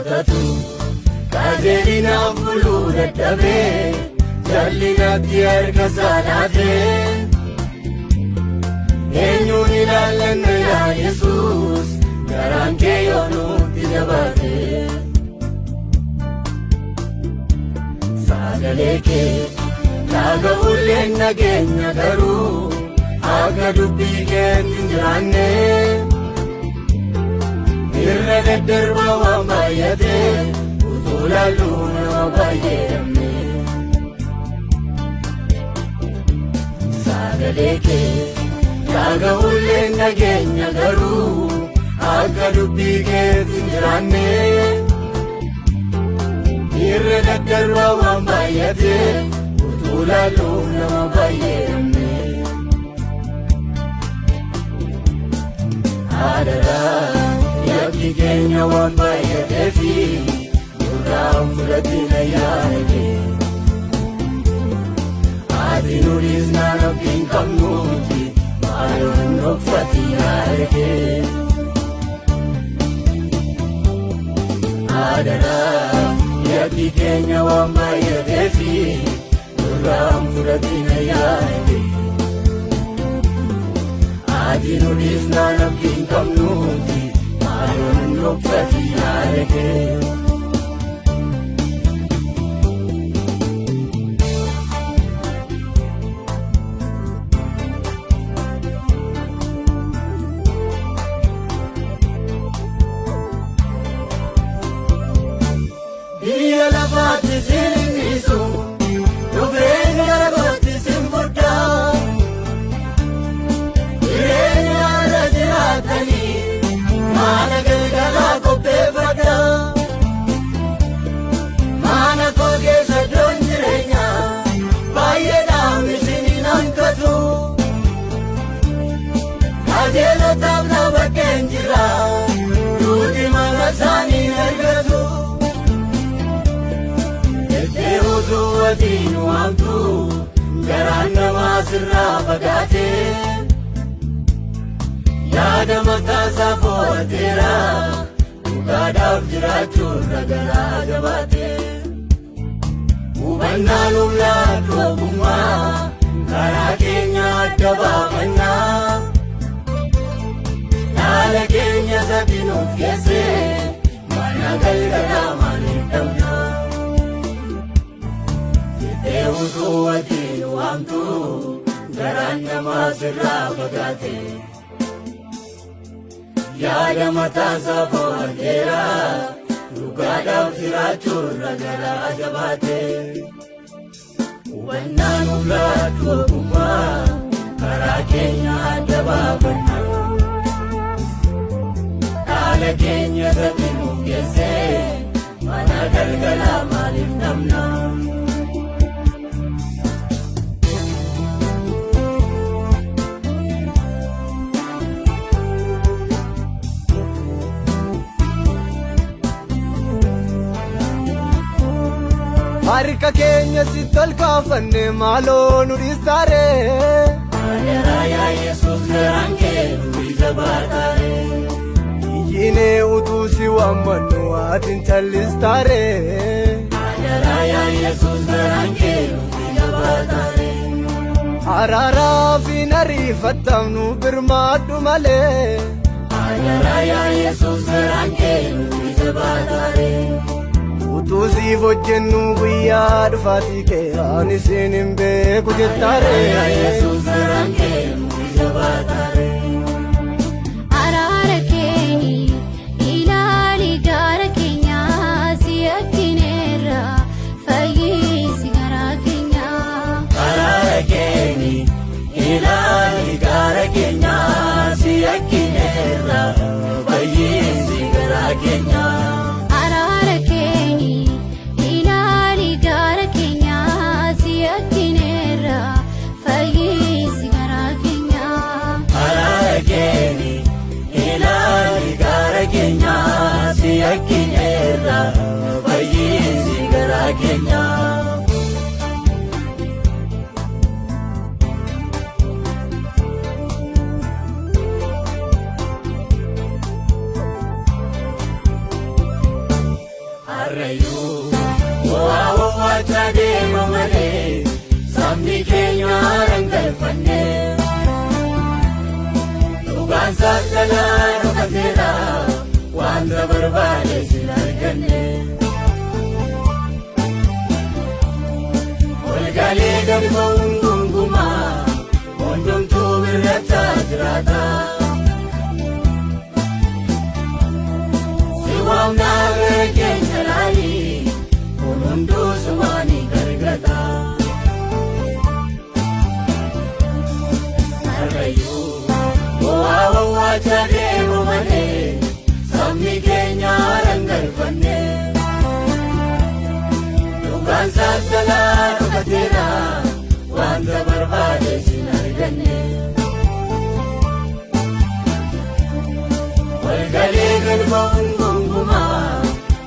kotatu kajeelina buluu dadhabee jallinatti harka saalaatee eenyuun ilaallanne yaa Yesuus garaan kee yoo nutti jabaatee sagalee kee dhaga'ulleen nageenya garuu akka dubbii keetti hin jiraanne irra daddarbaa waan baay'atee utuu laaluu nama baay'eedhamne sagalee kee dhaga'ulleen nageenya garuu akka dubbii keetti hin jiraanne irra daddarbaa waan baay'atee utuu laaluu nama baay'eedhamne Adaraa yakki keenya waan baay'ateefi nurraan fudhatina yaadate ati nutis naan abdiin qabnuuti maaloon dhokfati yaadate Adaraa yakki keenya waan baay'ateefi nurraan fudhatina yaadate ati nutis naan abdiin qabnuuti maaloon dhokfati yaadate biyya lafaatti sinnisu dhufeen gara kootti sin fudhaa jireenya haala jiraatanii maana galgalaa qopheeffadhaa maana koo keessa iddoon jireenyaa baay'eedhaan isiniin hankatu qajeelotaaf na bakkeen jira duuti mana isaanii argatu utuu watiin waamtu garaan namaa sirraa fagaatee yaada mataasaa fo'ateera dhugaadhaaf jiraachuun ragaraa jabaatee hubannaa nuuf laatu ogummaa karaa keenya adda baafannaa dhaala keenya sadi nuuf keessee mana galgalaa maaliif dhabnaa utuu watiin waamtu garaan namaa sirraa fagaatee yaada mataasaa fo'ateera dhugaadhaaf jiraachuun ragaraa jabaatee hubannaa nuuf laatu ogummaa karaa keenya adda baafannaa dhaala keenya sadi nuuf keessee mana galgalaa maaliif dhabnaa harka keenya sitti ol kaafanne maaloo nu dhiistaare Adaraa yaa Yesuus garaan kee nuti jabaataare iyyinee utuu si waammannu atin callistaare Adaraa yaa Yesuus garaan kee nuti jabaataare araaraa fi nariifattaaf nu birmaadhu malee Adaraa yaa Yesuus garaan kee nuti jabaataare utuu siif hojjennu guyyaa dhufaatii kee ani isin hin beeku jettaare Yesuus garaan kee nuti jabaataare araara keeni ilaali gaara keenya si akkineerra fayyisi garaa keenya araara keeni ilaali gaara keenya si akkineerra fayyisi garaa keenya araara keeni ilaali gaara keenya si akkineerra fayyisi garaa keenya araara keeni ilaali gaara keenya si akkineerra fayyisi garaa keenya Arrayyuu waa deema malee sabni keenya rangalfannee dhugaan saaxilaa dhugateera wanta barbaade sin arganne walgalee gadi ba'uun gungumaa hundumtuu birrataa jiraata si waamnaa gara keenya laalii hunduu sumaanii gargata Arrayyuu waa deema malee sabni keenya rangalfannee dhugaan saaxilaa dhugateera wanta barbaade sin arganne walgalee gadi ba'uun gonkumaa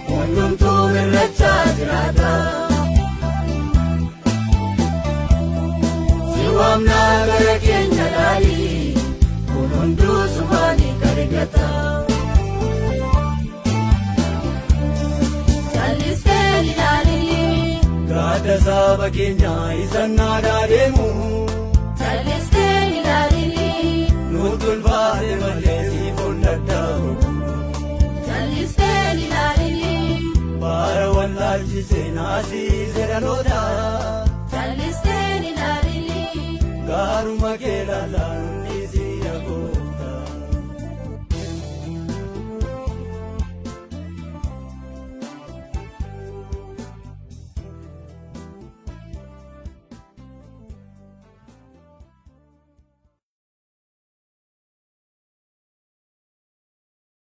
hundumtuu birrachaa jiraata si waamnaa gara keenya laalii kun hunduu sumaanii gargata callisteen ilaalii gaadda saba keenyaa isan naadhaa deemu callisteen ilaalii nutti ulfaate malee siif hundadhaamu callisteen ilaalii bara wallaalchisee naasise dhaloota callisteen ilaalii gaaruma kee laalaan